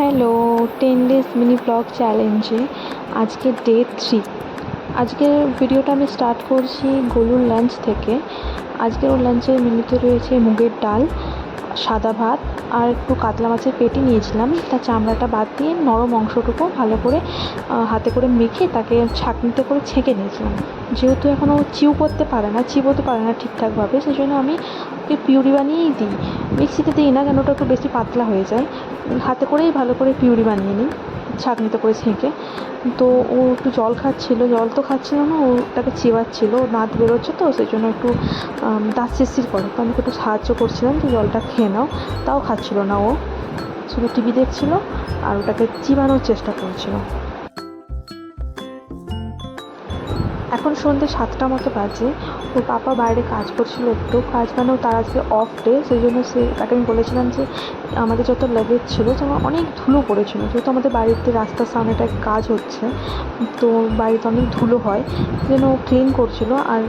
Hello, 10 days mini blog চ্যালেঞ্জে আজকে day 3। আজকের ভিডিওটা আমি স্টার্ট করছি গোলুর লাঞ্চ থেকে। আজকের ওর লাঞ্চের মেনুতে রয়েছে মুগের ডাল, সাদা ভাত আর একটু কাতলা মাছের পেটি নিয়েছিলাম। তার চামড়াটা বাদ দিয়ে নরম অংশটুকু ভালো করে হাতে করে মেখে তাকে ছাঁকনিতে করে ছেঁকে নিয়েছিলাম। যেহেতু এখনও চিবোতে পারে না ঠিকঠাকভাবে, সেই জন্য আমি ওকে পিউরি বানিয়েই দিই। মিক্সিতে দিই না, কেন ওটা একটু বেশি পাতলা হয়ে যায়। হাতে করেই ভালো করে পিউরি বানিয়ে নিই ছাঁকনিতে করে ছেঁকে। তো ও একটু জল তো খাচ্ছিল না, ওটাকে চিবাচ্ছিল, দাঁত বেরোচ্ছে তো সেই জন্য একটু দাঁত শিরশির করে। তো আমি একটু সাহায্য করছিলাম যে জলটা খেয়ে নাও, তাও খাচ্ছিল না। ও শুধু টিভি দেখছিল আর ওটাকে চিবানোর চেষ্টা করছিল। এখন সন্ধ্যে 7টা মতো বাজে। ওর পাপা বাইরে কাজ করছিল, একটু কাজ মানে তার আজকে অফ ডে, সেই জন্য তাকে আমি বলেছিলাম যে আমাদের যত লাগেজ ছিল, যেমন অনেক ধুলো পড়েছিল, যেহেতু আমাদের বাড়িতে রাস্তার সামনে একটা কাজ হচ্ছে, তো বাড়িতে অনেক ধুলো হয়, সেই জন্য ও ক্লিন করছিল। আর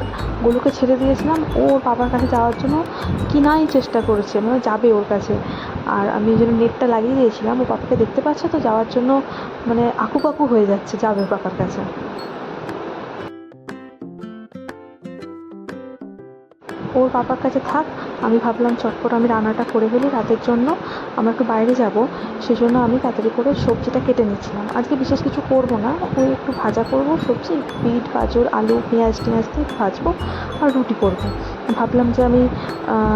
গোলুকে ছেড়ে দিয়েছিলাম, ও ওর পাপার কাছে যাওয়ার জন্য কিনাই চেষ্টা করেছে, মানে যাবে ওর কাছে। আর আমি এই জন্য নেটটা লাগিয়ে দিয়েছিলাম, ও পাপাকে দেখতে পাচ্ছে তো যাওয়ার জন্য মানে আকুপাকু হয়ে যাচ্ছে, যাবে ওর পাপার কাছে। ওর পাপার কাছে থাক, আমি ভাবলাম চটপট আমি রান্নাটা করে ফেলি রাতের জন্য। আমরা একটু বাইরে যাব, সেজন্য আমি তাড়াতাড়ি করে সবজিটা কেটে নিচ্ছিলাম। আজকে বিশেষ কিছু করব না, ওই একটু ভাজা করব সবজি, বিট গাজর আলু পেঁয়াজ টিয়াজ দিয়ে ভাজবো আর রুটি করব। ভাবলাম যে আমি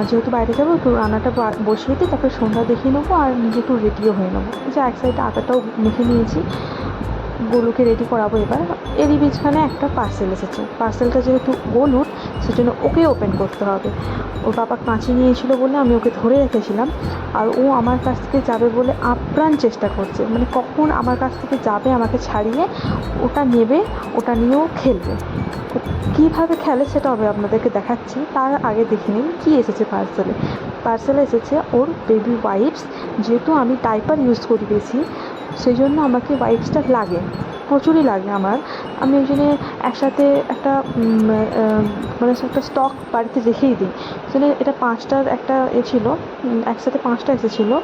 যেহেতু বাইরে যাবো একটু রান্নাটা বসিয়ে দিই, তারপরে সন্ধ্যা দেখিয়ে নেবো আর নিজে একটু রেডিও হয়ে নেবো। যে এক সাইডে আটাটাও মেখে নিয়েছি, গোলুকে রেডি করাবো এবার। এরই মাঝখানে একটা পার্সেল এসেছে। পার্সেলটা যেহেতু গোলুর, সেজন্য ওকে ওপেন করতে হবে। ওর বাবা কাঁচি নিয়েছিল বলে আমি ওকে ধরে রেখেছিলাম, আর ও আমার কাছ থেকে যাবে বলে আপ্রাণ চেষ্টা করছে, মানে কখন আমার কাছ থেকে যাবে আমাকে ছাড়িয়ে ওটা নেবে, ওটা নিয়েও খেলবে। ও কীভাবে খেলে সেটা আমি আপনাদেরকে দেখাচ্ছি, তার আগে দেখে নিন কী এসেছে পার্সেলে এসেছে ওর বেবি ওয়াইপস। যেহেতু আমি ডাইপার ইউজ করি বেশি, সেই জন্য আমাকে ওয়াইপসটা লাগে, প্রচুরই লাগে আমার। আমি ওই জন্যে একসাথে একটা মানে একটা স্টক বাড়িতে রেখেই দিই। সেজন্য এটা 5টার একটা ছিল, একসাথে 5টা এসেছিলো।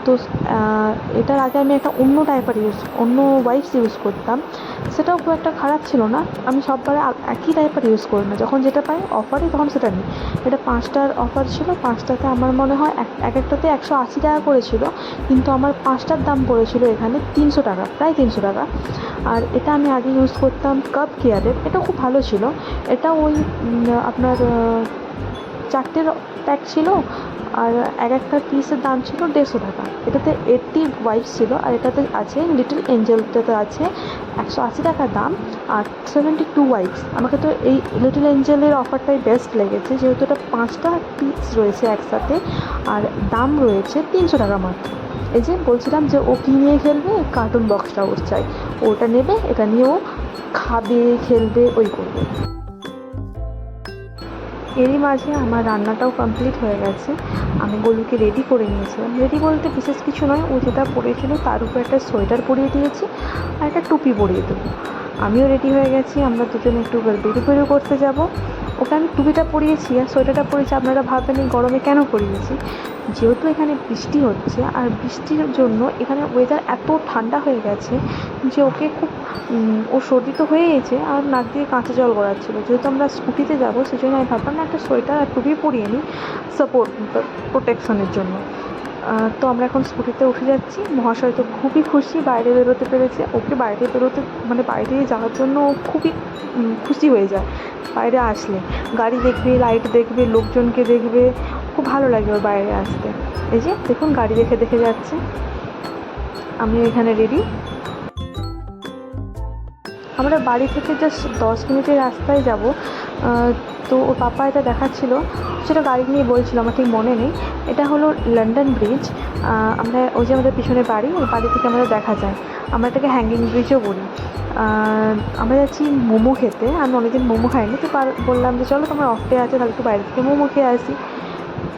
তো এটার আগে আমি একটা অন্য ওয়াইপস ইউজ করতাম, সেটাও খুব একটা খারাপ ছিল না। আমি সববারে একই ডাইপার ইউজ করি না, যখন যেটা পাই অফারে তখন সেটা নিই। এটা 5টার অফার ছিল, 5টাতে আমার মনে হয় একটাতে 180 টাকা করেছিল, কিন্তু আমার 5টার দাম পড়েছিল এখানে 300 টাকা, প্রায় 300 টাকা। আর এটা আমি আগে ইউজ করতাম কাপ কেয়ারের, এটা খুব ভালো ছিল। এটা ওই আপনার 4টের প্যাক ছিল, আর একটা পিসের দাম ছিল 150 টাকা। এটাতে 80 ওয়াইপস ছিল, আর এটাতে আছে লিটল এঞ্জেলটাতে আছে 180 টাকা দাম আর 72 ওয়াইপস। আমাকে তো এই লিটল এঞ্জেলের অফারটাই বেস্ট লেগেছে, যেহেতু এটা 5টা পিস রয়েছে একসাথে, আর দাম রয়েছে 300 টাকা মাত্র। এই যে বলছিলাম যে ও কী নিয়ে খেলবে, কার্টুন বক্সটা ওর চাই, ওটা নেবে, এটা নিয়ে ও খাবে, খেলবে, ওই করবে। এরই মাঝে আমার রান্নাটাও কমপ্লিট হয়ে গেছে। আমি গোলুকে রেডি করে নিয়েছিলাম, রেডি বলতে বিশেষ কিছু নয়, ও যেটা পরেছিল তার উপর একটা সোয়েটার পরিয়ে দিয়েছি আর একটা টুপি পরিয়ে দেবো। আমিও রেডি হয়ে গেছি, আমরা দুজনে একটু বেরু করতে যাব। ওকে আমি টুপিটা পরিয়েছি আর সোয়েটারটা পরিয়েছি, আপনারা ভাববেন এই গরমে কেন পরিয়েছি। যেহেতু এখানে বৃষ্টি হচ্ছে, আর বৃষ্টির জন্য এখানে ওয়েদার এত ঠান্ডা হয়ে গেছে যে ওকে খুব ও সর্দি তো হয়ে গেছে, আর নাক দিয়ে কাঁচা জল গড়াচ্ছিলো। যেহেতু আমরা স্কুটিতে যাবো, সেই জন্য আমি ভাবলাম না একটা সোয়েটার আর টুপি পরিয়ে নিই প্রোটেকশনের জন্য। তো আমরা এখন স্কুটিতে উঠে যাচ্ছি। মহাশয় তো খুবই খুশি বাইরে বেরোতে পেরেছে। ওকে বাইরে বেরোতে মানে বাইরে যাওয়ার জন্য ও খুবই খুশি হয়ে যায়। বাইরে আসলে গাড়ি দেখবে, লাইট দেখবে, লোকজনকে দেখবে, খুব ভালো লাগে ওর বাইরে আসতে। এই যে দেখুন গাড়ি দেখে যাচ্ছে, আমিও এখানে রেডি। আমরা বাড়ি থেকে জাস্ট 10 মিনিটের রাস্তায় যাব। তো ওর পাপা এটা দেখাচ্ছিল, সেটা গাড়ি নিয়ে বলছিল, আমার ঠিক মনে নেই। এটা হলো লন্ডন ব্রিজ। আমরা ওই যে আমাদের পিছনে বাড়ি, ওই বাড়ি থেকে আমাদের দেখা যায়। আমরা এটাকে হ্যাঙ্গিং ব্রিজও বলি। আমরা যাচ্ছি মোমো খেতে, আমি অনেকদিন মোমো খাইনি, তো বললাম যে চলো তোমার অফ ডে আছে, তাহলে একটু বাইরে থেকে মোমো খেয়ে আসি।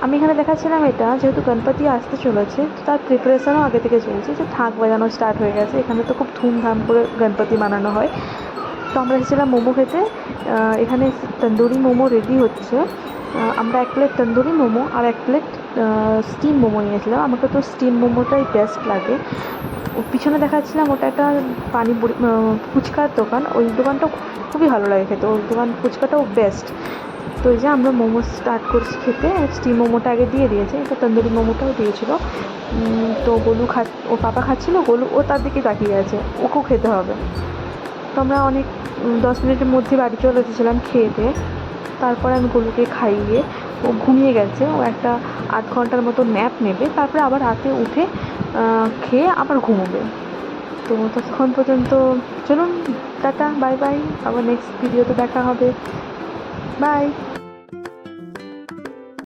আমি এখানে দেখাচ্ছিলাম এটা, যেহেতু গণপতি আসতে চলেছে, তার প্রিপারেশানও আগে থেকে চলছে, যে থাক বাজানো স্টার্ট হয়ে গেছে। এখানে তো খুব ধুমধাম করে গণপতি মানানো হয়। তো আমরা এসেছিলাম মোমো খেতে। এখানে তন্দুরি মোমো রেডি হচ্ছে। আমরা 1 প্লেট তন্দুরি মোমো আর 1 প্লেট স্টিম মোমো নিয়েছিলাম। আমাকে তো স্টিম মোমোটাই বেস্ট লাগে। পিছনে দেখাচ্ছিলাম ওটা একটা পানিপুরি ফুচকার দোকান, ওই দোকানটা খুবই ভালো লাগে খেতে, ওই দোকান ফুচকাটাও বেস্ট। তো এই যে আমরা মোমো স্টার্ট করছি খেতে। স্টিম মোমোটা আগে দিয়ে দিয়েছে, এটা তন্দুরি মোমোটাও দিয়েছিলো। তো গোলু ওর পাপা খাচ্ছিলো, গোলু ও তার দিকে তাকিয়ে আছে, ওকেও খেতে হবে। তো আমরা অনেক 10 মিনিটের মধ্যে বাড়ি চলে এসেছিলাম খেয়ে। তারপরে আমি গোলুকে খাইয়ে, ও ঘুমিয়ে গেছে, ও একটা 8 ঘন্টার মতো ন্যাপ নেবে, তারপরে আবার রাতে উঠে খেয়ে আবার ঘুমোবে। তো ততক্ষণ পর্যন্ত চলুন, টাটা, বাই বাই, আবার নেক্সট ভিডিওতে দেখা হবে, বাই।